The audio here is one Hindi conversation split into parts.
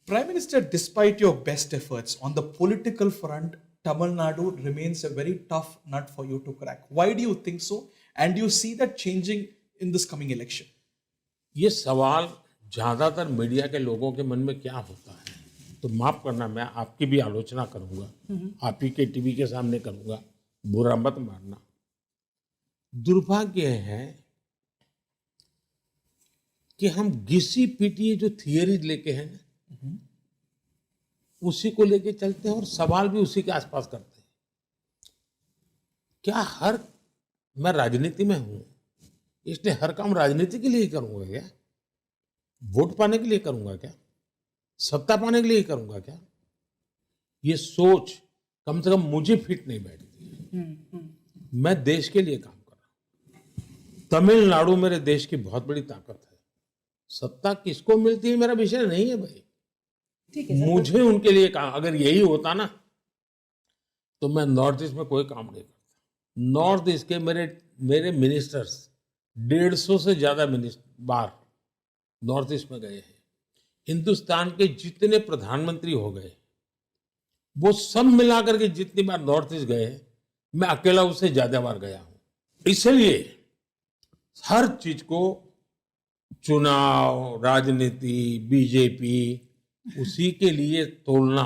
Prime Minister, despite your best efforts on the political front, Tamil Nadu remains a very tough nut for you to crack. Why do you think so? And do you see that changing in this coming election? ये सवाल ज्यादातर मीडिया के लोगों के मन में क्या होता है, तो माफ करना, मैं आपकी भी आलोचना करूंगा, आप ही के टीवी के सामने करूंगा, बुरा मत मानना। दुर्भाग्य है कि हम घिसी पीटी जो थियरीज लेके हैं उसी को लेके चलते हैं और सवाल भी उसी के आसपास करते हैं। क्या मैं राजनीति में हूं इसलिए हर काम राजनीति के लिए ही करूंगा क्या? वोट पाने के लिए करूंगा क्या? सत्ता पाने के लिए ही करूंगा क्या? ये सोच कम से कम मुझे फिट नहीं बैठती। मैं देश के लिए काम कर रहा हूं। तमिलनाडु मेरे देश की बहुत बड़ी ताकत है। सत्ता किसको मिलती है मेरा विषय नहीं है भाई। ठीक है, मुझे उनके लिए काम, अगर यही होता ना तो मैं नॉर्थ ईस्ट में कोई काम नहीं करता। नॉर्थ ईस्ट के मेरे मिनिस्टर्स 150 से ज्यादा बार नॉर्थ ईस्ट में गए हैं। हिंदुस्तान के जितने प्रधानमंत्री हो गए वो सब मिलाकर के जितनी बार नॉर्थ ईस्ट गए मैं अकेला उससे ज्यादा बार गया हूं। इसलिए हर चीज को चुनाव, राजनीति, बीजेपी उसी के लिए तोलना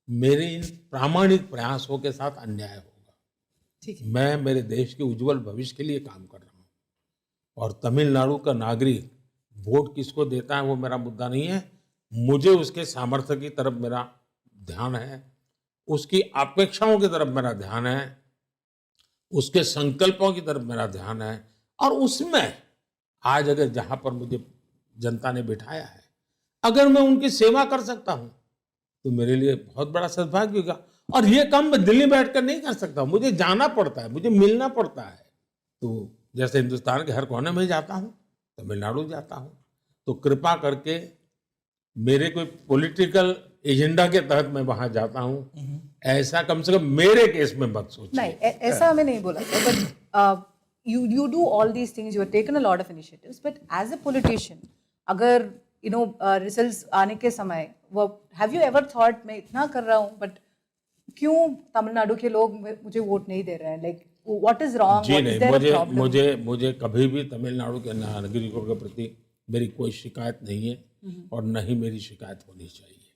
मेरे इन प्रामाणिक प्रयासों के साथ अन्याय होगा। ठीक है। मैं मेरे देश के उज्जवल भविष्य के लिए काम कर रहा हूं और तमिलनाडु का नागरिक वोट किसको देता है वो मेरा मुद्दा नहीं है। मुझे उसके सामर्थ्य की तरफ मेरा ध्यान है, उसकी अपेक्षाओं की तरफ मेरा ध्यान है, उसके संकल्पों की तरफ मेरा ध्यान है। और उसमें आज अगर जहां पर मुझे जनता ने बिठाया है, अगर मैं उनकी सेवा कर सकता हूं तो मेरे लिए बहुत बड़ा सद्भाग्य होगा। और ये काम मैं दिल्ली में बैठकर नहीं कर सकता, मुझे जाना पड़ता है, मुझे मिलना पड़ता है। तो जैसे हिंदुस्तान के हर कोने में जाता हूं, तमिलनाडु जाता हूं, तो कृपा करके मेरे कोई पॉलिटिकल एजेंडा के तहत मैं वहां जाता हूं, ऐसा कम से कम मेरे केस में मत सोचिए। नहीं, ऐसा हमें नहीं बोला sir, but you do all these things, you have taken a lot of initiatives, but as a politician, अगर रिजल्ट्स आने के समय वो हैव यू एवर थॉट मैं इतना कर रहा हूँ बट क्यों तमिलनाडु के लोग मुझे वोट नहीं दे रहे हैं? Like what is wrong? जी नहीं, मुझे कभी भी तमिलनाडु के नागरिकों के प्रति मेरी कोई शिकायत नहीं है और न ही मेरी शिकायत होनी चाहिए।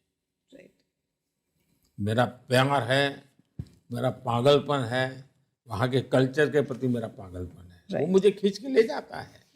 राइट। मेरा प्यार है, मेरा पागलपन है, वहाँ के कल्चर के प्रति मेरा पागलपन है, वो मुझे खींच के ले जाता है।